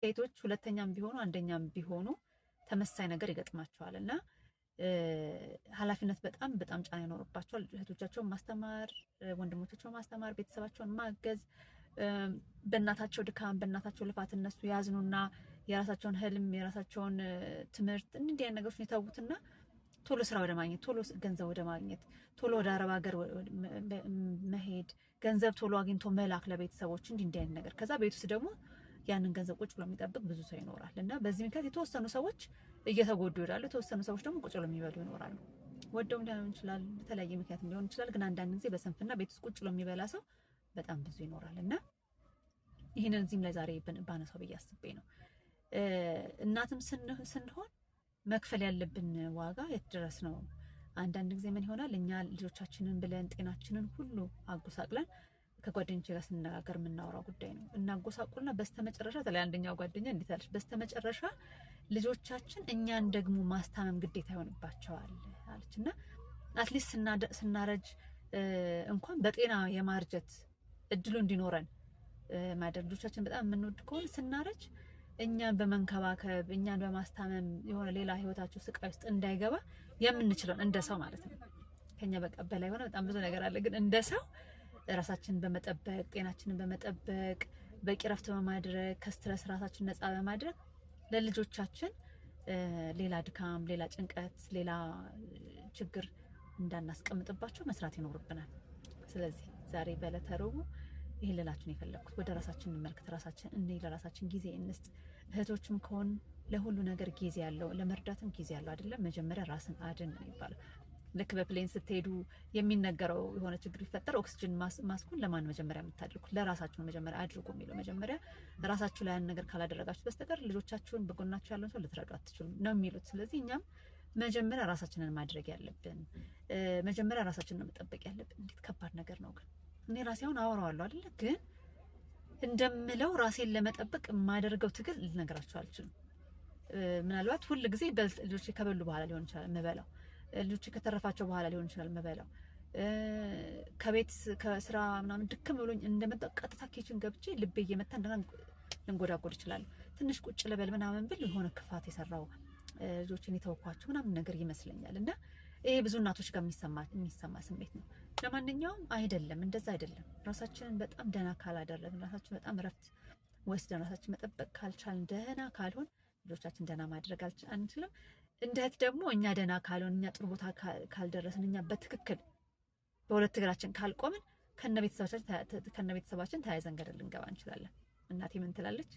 ሴቶች ሁለተኛም ቢሆኑ አንደኛም ቢሆኑ ተመሳሳይ ነገር ይገጥማቸዋል እና ኃላፊነት በጣም በጣም ጫና ይኖርባቸዋል። እህቶቻቸውን ማስተማር፣ ወንድሞቻቸውን ማስተማር፣ ቤተሰባቸውን ማገዝ፣ በእናታቸው ድካም በእናታቸው ልፋት እነሱ ያዝኑና የራሳቸውን ህልም የራሳቸውን ትምህርት እንዲህ አይነት ነገሮችን የተዉትና ቶሎ ስራ ወደ ማግኘት ቶሎ ገንዘብ ወደ ማግኘት ቶሎ ወደ አረብ ሀገር መሄድ ገንዘብ ቶሎ አግኝቶ መላክ ለቤተሰቦች እንዲህ አይነት ነገር ከዛ ቤት ውስጥ ደግሞ ያንን ገንዘብ ቁጭ ብሎ የሚጠብቅ ብዙ ሰው ይኖራል እና በዚህ ምክንያት የተወሰኑ ሰዎች እየተጎዱ ይላሉ። የተወሰኑ ሰዎች ደግሞ ቁጭ ብሎ የሚበሉ ይኖራሉ። ወደውም ሊሆን ይችላል፣ በተለያየ ምክንያት ሊሆን ይችላል። ግን አንዳንድ ጊዜ በስንፍና ቤት ውስጥ ቁጭ ብሎ የሚበላ ሰው በጣም ብዙ ይኖራል እና ይህንን እዚህም ላይ ዛሬ ባነሳው ብዬ አስቤ ነው። እናትም ስንሆን መክፈል ያለብን ዋጋ የት ድረስ ነው? አንዳንድ ጊዜ ምን ይሆናል እኛ ልጆቻችንን ብለን ጤናችንን ሁሉ አጎሳቅለን ከጓደኞቼ ጋር ስንነጋገር የምናወራው ጉዳይ ነው። እናጎሳቁልና በስተመጨረሻ ተለይ አንደኛው ጓደኛ እንዴት አለች፣ በስተመጨረሻ ልጆቻችን እኛን ደግሞ ማስታመም ግዴታ ይሆንባቸዋል አለች እና አትሊስት ስናረጅ እንኳን በጤና የማርጀት እድሉ እንዲኖረን ማደር ልጆቻችን በጣም የምንወድ ከሆነ ስናረጅ እኛን በመንከባከብ እኛን በማስታመም የሆነ ሌላ ህይወታቸው ስቃይ ውስጥ እንዳይገባ የምንችለውን እንደ ሰው ማለት ነው። ከኛ በላይ ሆነ በጣም ብዙ ነገር አለ። ግን እንደ ሰው ራሳችንን በመጠበቅ ጤናችንን በመጠበቅ በቂ ረፍት በማድረግ ከስትረስ ራሳችንን ነፃ በማድረግ ለልጆቻችን ሌላ ድካም፣ ሌላ ጭንቀት፣ ሌላ ችግር እንዳናስቀምጥባቸው መስራት ይኖርብናል። ስለዚህ ዛሬ በዕለተ ረቡዕ ይሄን ልላችሁ ነው የፈለኩት። ወደ ራሳችን እንመልከት፣ ራሳችን ለራሳችን ጊዜ እንስጥ። እህቶችም ከሆን ለሁሉ ነገር ጊዜ ያለው ለመርዳትም ጊዜ ያለው አይደለም። መጀመሪያ ራስን አድን ነው የሚባለው። ልክ በፕሌን ስትሄዱ የሚነገረው የሆነ ችግር ቢፈጠር ኦክሲጅን ማስኩን ለማን መጀመሪያ የምታደርጉት? ለራሳችሁ መጀመሪያ አድርጉ የሚለው መጀመሪያ ራሳችሁ ላይ ያን ነገር ካላደረጋችሁ በስተቀር ልጆቻችሁን በጎናችሁ ያለውን ሰው ልትረዱ አትችሉም ነው የሚሉት። ስለዚህ እኛም መጀመሪያ ራሳችንን ማድረግ ያለብን መጀመሪያ ራሳችንን ነው መጠበቅ ያለብን። እንዴት ከባድ ነገር ነው ግን እኔ ራሴ አሁን አወራዋለሁ አይደለ? ግን እንደምለው ራሴን ለመጠበቅ የማደርገው ትግል ልነግራችሁ አልችልም። ምናልባት ሁል ጊዜ ልጆቼ ከበሉ በኋላ ሊሆን ይችላል የምበላው፣ ልጆቼ ከተረፋቸው በኋላ ሊሆን ይችላል የምበላው። ከቤት ከስራ ምናምን ድክም ብሎኝ እንደመጣሁ ቀጥታ ኪችን ገብቼ ልቤ እየመታ እንደና ልንጎዳጎድ ይችላል። ትንሽ ቁጭ ልበል ምናምን ብል የሆነ ክፋት የሰራው ልጆችን የተወኳቸው ምናምን ነገር ይመስለኛል እና ይሄ ብዙ እናቶች ጋር የሚሰማ ስሜት ነው። ለማንኛውም አይደለም፣ እንደዛ አይደለም። ራሳችንን በጣም ደህና ካላደረግን፣ ራሳችን በጣም እረፍት ወስደን ራሳችን መጠበቅ ካልቻልን፣ ደህና ካልሆን ልጆቻችን ደህና ማድረግ አንችልም። እንደ እህት ደግሞ እኛ ደህና ካልሆን፣ እኛ ጥሩ ቦታ ካልደረስን፣ እኛ በትክክል በሁለት እግራችን ካልቆምን ከነ ቤተሰባችን ተያይዘን ገደል ልንገባ እንችላለን። እናቴ ምን ትላለች?